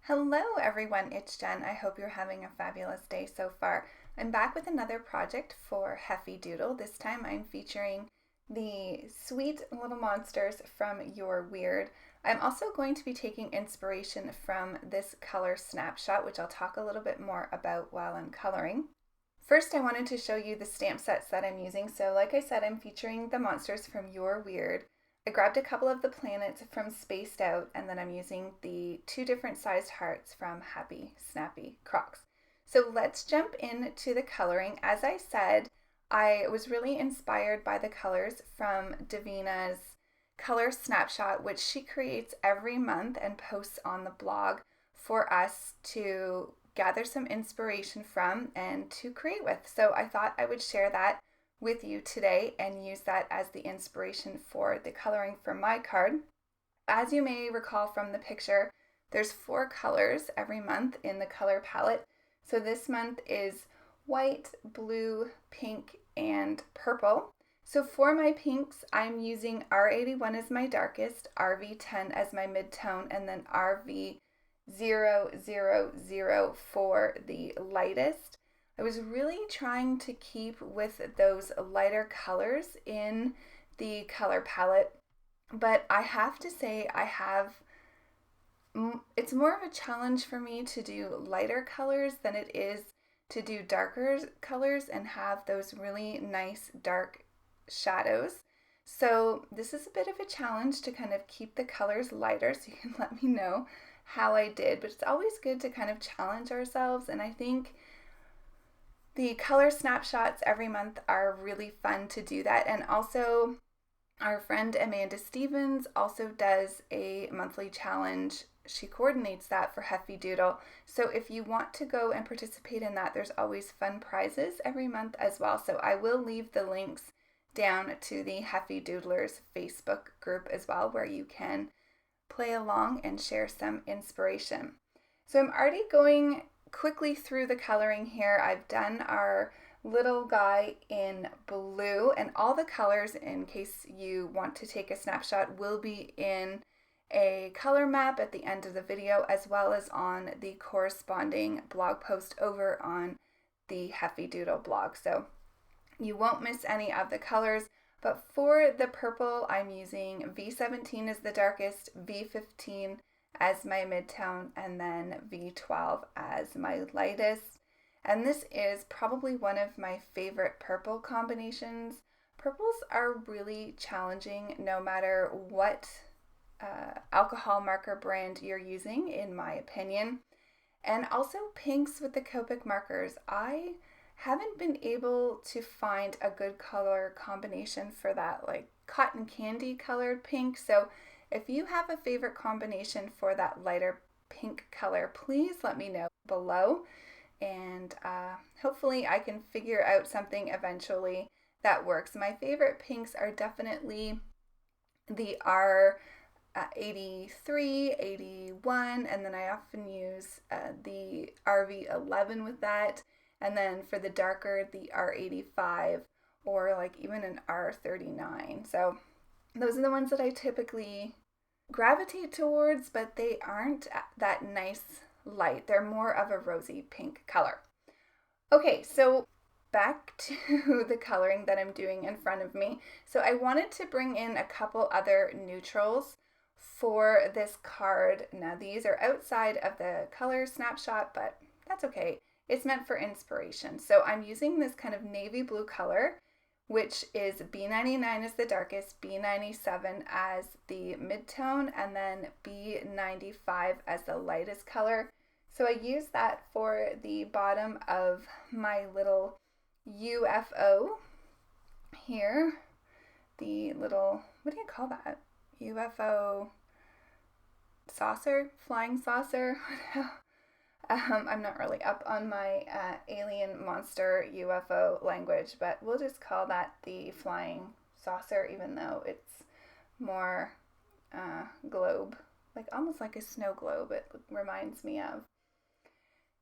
Hello everyone, it's Jen. I hope you're having a fabulous day so far. I'm back with another project for Heffy Doodle. This time I'm featuring the sweet little monsters from Your Weird. I'm also going to be taking inspiration from this color snapshot, which I'll talk a little bit more about while I'm coloring. First, I wanted to show you the stamp sets that I'm using. So like I said, I'm featuring the monsters from Your Weird. I grabbed a couple of the planets from Spaced Out, and then I'm using the two different sized hearts from Happy, Snappy, Crocs. So let's jump into the coloring. As I said, I was really inspired by the colors from Davina's color snapshot, which she creates every month and posts on the blog for us to gather some inspiration from and to create with. So I thought I would share that with you today and use that as the inspiration for the coloring for my card. As you may recall from the picture, there's 4 colors every month in the color palette. So this month is white, blue, pink, and purple. So for my pinks, I'm using R81 as my darkest, RV10 as my mid-tone, and then RV000 for the lightest. I was really trying to keep with those lighter colors in the color palette, but I have to say it's more of a challenge for me to do lighter colors than it is to do darker colors and have those really nice dark shadows. So this is a bit of a challenge to kind of keep the colors lighter, so you can let me know how I did, but it's always good to kind of challenge ourselves, and I think the color snapshots every month are really fun to do that. And also our friend Amanda Stevens also does a monthly challenge. She coordinates that for Heffy Doodle. So if you want to go and participate in that, there's always fun prizes every month as well. So I will leave the links down to the Heffy Doodlers Facebook group as well, where you can play along and share some inspiration. So I'm already going quickly through the coloring here. I've done our little guy in blue, and all the colors, in case you want to take a snapshot, will be in a color map at the end of the video, as well as on the corresponding blog post over on the Heffy Doodle blog. So you won't miss any of the colors. But for the purple, I'm using V17 as the darkest, V15 as my mid-tone, and then V12 as my lightest. And this is probably one of my favorite purple combinations. Purples are really challenging no matter what alcohol marker brand you're using, in my opinion. And also pinks with the Copic markers. I haven't been able to find a good color combination for that, like cotton candy colored pink. So if you have a favorite combination for that lighter pink color, please let me know below, and hopefully I can figure out something eventually that works. My favorite pinks are definitely the R83, 81, and then I often use the RV11 with that, and then for the darker, the R85, or like even an R39. So those are the ones that I typically gravitate towards, but they aren't that nice light. They're more of a rosy pink color. Okay, so back to the coloring that I'm doing in front of me. So I wanted to bring in a couple other neutrals for this card. Now these are outside of the color snapshot, but that's okay. It's meant for inspiration. So I'm using this kind of navy blue color, which is B99 as the darkest, B97 as the mid-tone, and then B95 as the lightest color. So I use that for the bottom of my little UFO here. The little, what do you call that? UFO saucer? Flying saucer? I'm not really up on my alien monster UFO language, but we'll just call that the flying saucer, even though it's more globe, like almost like a snow globe, it reminds me of.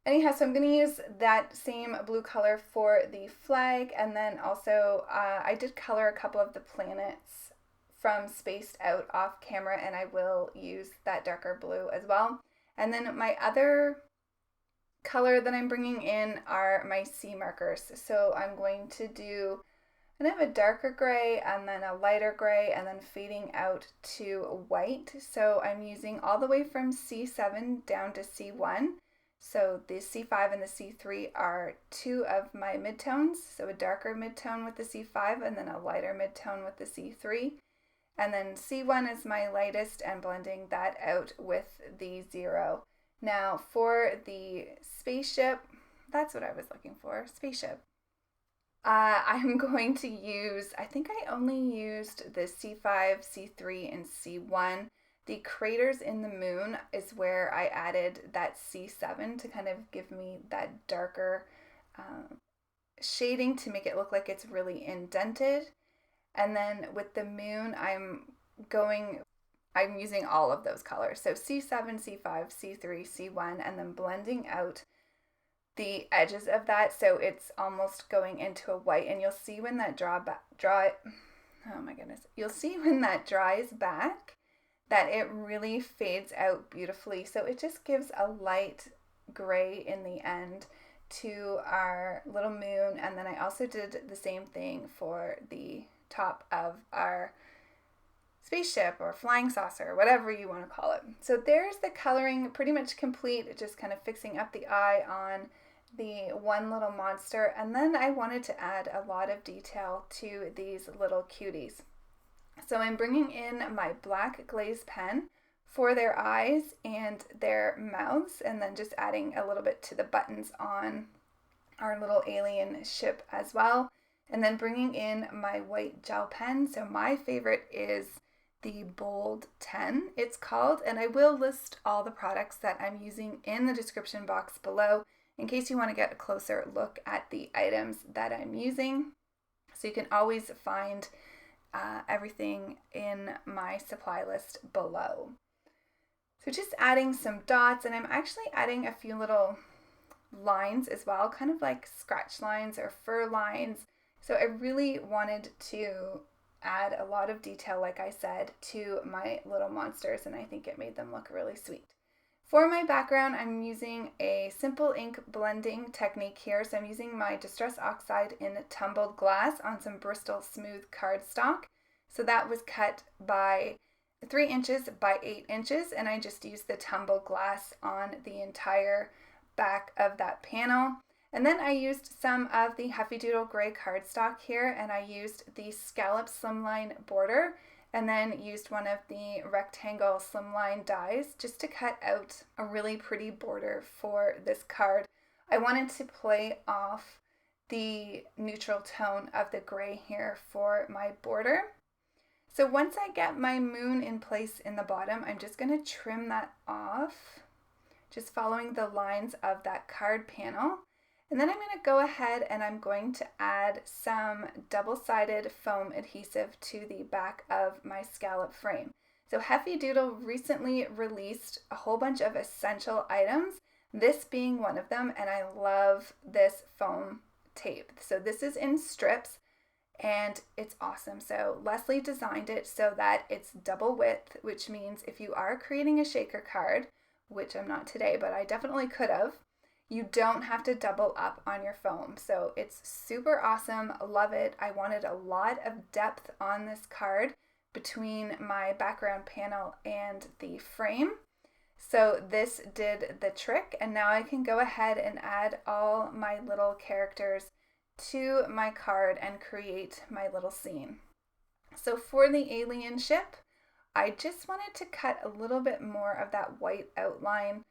Anyhow, so I'm going to use that same blue color for the flag, and then also I did color a couple of the planets from Spaced Out off camera, and I will use that darker blue as well. And then my other color that I'm bringing in are my C markers. So I'm going to do kind of a darker gray and then a lighter gray and then fading out to white. So I'm using all the way from C7 down to C1. So the C5 and the C3 are two of my midtones. So a darker midtone with the C5 and then a lighter midtone with the C3. And then C1 is my lightest and blending that out with the 0. Now for the Spaceship, that's what I was looking for, Spaceship. I'm going to use, I think I only used the C5, C3, and C1. The craters in the moon is where I added that C7 to kind of give me that darker shading to make it look like it's really indented. And then with the moon, I'm using all of those colors. So C7, C5, C3, C1, and then blending out the edges of that so it's almost going into a white. And you'll see when that you'll see when that dries back that it really fades out beautifully. So it just gives a light gray in the end to our little moon. And then I also did the same thing for the top of our spaceship or flying saucer, whatever you want to call it. So there's the coloring pretty much complete, just kind of fixing up the eye on the one little monster. And then I wanted to add a lot of detail to these little cuties. So I'm bringing in my black glaze pen for their eyes and their mouths, and then just adding a little bit to the buttons on our little alien ship as well. And then bringing in my white gel pen. So my favorite is the Bold 10, it's called, and I will list all the products that I'm using in the description box below in case you want to get a closer look at the items that I'm using. So you can always find everything in my supply list below. So just adding some dots, and I'm actually adding a few little lines as well, kind of like scratch lines or fur lines. So I really wanted to add a lot of detail, like I said, to my little monsters, and I think it made them look really sweet. For my background, I'm using a simple ink blending technique here. So I'm using my Distress Oxide in Tumbled glass on some Bristol Smooth cardstock. So that was cut by 3 inches by 8 inches, and I just used the Tumbled glass on the entire back of that panel. And then I used some of the Heffy Doodle gray cardstock here, and I used the scallop Slimline border, and then used one of the rectangle Slimline dies just to cut out a really pretty border for this card. I wanted to play off the neutral tone of the gray here for my border. So once I get my moon in place in the bottom, I'm just going to trim that off, just following the lines of that card panel. And then I'm going to go ahead and I'm going to add some double-sided foam adhesive to the back of my scallop frame. So Heffy Doodle recently released a whole bunch of essential items, this being one of them, and I love this foam tape. So this is in strips and it's awesome. So Leslie designed it so that it's double width, which means if you are creating a shaker card, which I'm not today, but I definitely could have, you don't have to double up on your foam. So it's super awesome. Love it. I wanted a lot of depth on this card between my background panel and the frame. So this did the trick, and now I can go ahead and add all my little characters to my card and create my little scene. So for the alien ship, I just wanted to cut a little bit more of that white outline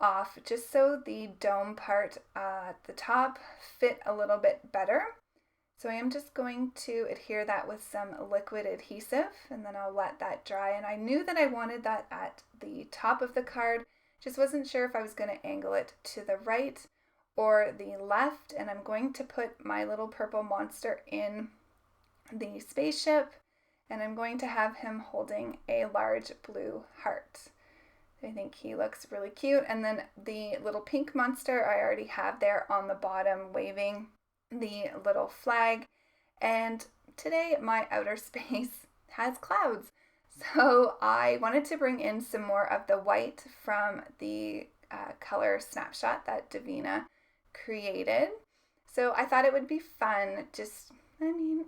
off just so the dome part at the top fit a little bit better. So I am just going to adhere that with some liquid adhesive, and then I'll let that dry. And I knew that I wanted that at the top of the card, just wasn't sure if I was going to angle it to the right or the left. And I'm going to put my little purple monster in the spaceship, and I'm going to have him holding a large blue heart. I think he looks really cute. And then the little pink monster I already have there on the bottom waving the little flag. And today my outer space has clouds. So I wanted to bring in some more of the white from the color snapshot that Davina created. So I thought it would be fun,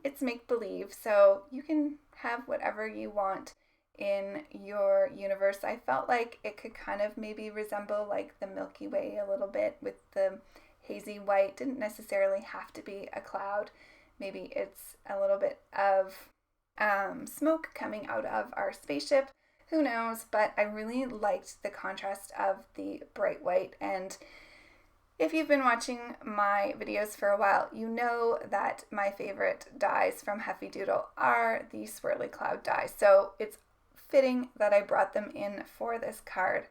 it's make-believe, so you can have whatever you want in your universe. I felt like it could kind of maybe resemble like the Milky Way a little bit with the hazy white. Didn't necessarily have to be a cloud. Maybe it's a little bit of smoke coming out of our spaceship. Who knows? But I really liked the contrast of the bright white. And if you've been watching my videos for a while, you know that my favorite dies from Heffy Doodle are the Swirly Cloud dies. So it's fitting that I brought them in for this card.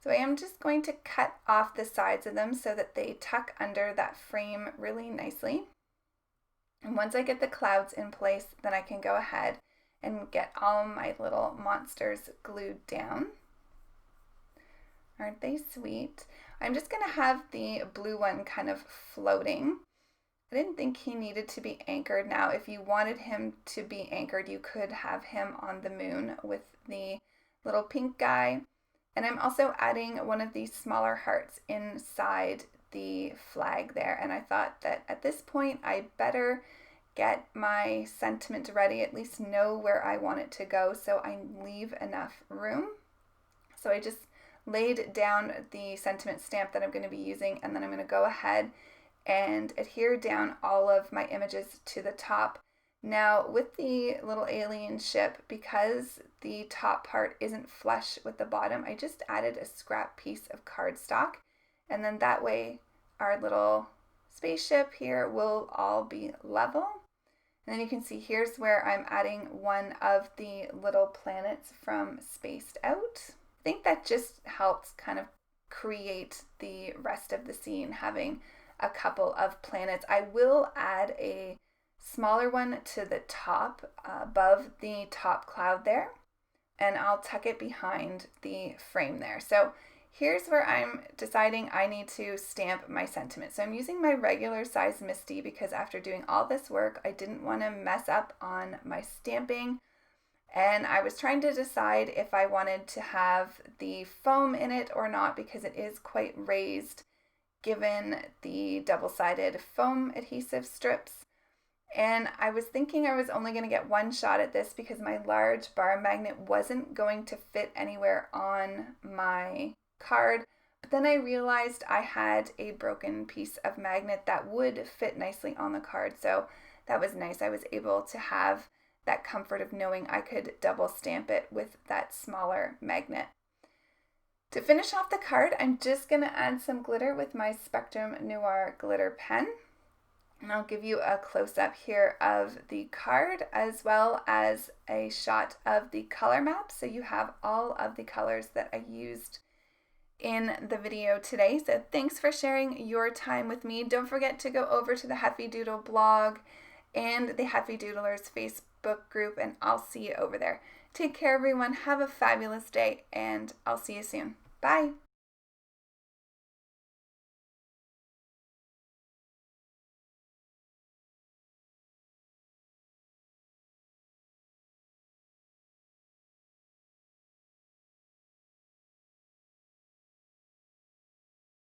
So I am just going to cut off the sides of them so that they tuck under that frame really nicely. And once I get the clouds in place, then I can go ahead and get all my little monsters glued down. Aren't they sweet? I'm just going to have the blue one kind of floating. I didn't think he needed to be anchored. Now, if you wanted him to be anchored, you could have him on the moon with the little pink guy. And I'm also adding one of these smaller hearts inside the flag there. And I thought that at this point, I better get my sentiment ready, at least know where I want it to go so I leave enough room. So I just laid down the sentiment stamp that I'm going to be using, and then I'm going to go ahead and adhere down all of my images to the top. Now with the little alien ship, because the top part isn't flush with the bottom, I just added a scrap piece of cardstock, and then that way our little spaceship here will all be level. And then you can see here's where I'm adding one of the little planets from Spaced Out. I think that just helps kind of create the rest of the scene, having a couple of planets. I will add a smaller one to the top above the top cloud there, and I'll tuck it behind the frame there. So here's where I'm deciding I need to stamp my sentiment. So I'm using my regular size Misty because after doing all this work, I didn't want to mess up on my stamping. And I was trying to decide if I wanted to have the foam in it or not because it is quite raised given the double-sided foam adhesive strips. And I was thinking I was only going to get one shot at this because my large bar magnet wasn't going to fit anywhere on my card. But then I realized I had a broken piece of magnet that would fit nicely on the card. So that was nice. I was able to have that comfort of knowing I could double stamp it with that smaller magnet. To finish off the card, I'm just going to add some glitter with my Spectrum Noir glitter pen. And I'll give you a close-up here of the card as well as a shot of the color map. So you have all of the colors that I used in the video today. So thanks for sharing your time with me. Don't forget to go over to the Heffy Doodle blog and the Heffy Doodlers Facebook group, and I'll see you over there. Take care, everyone. Have a fabulous day, and I'll see you soon. Bye.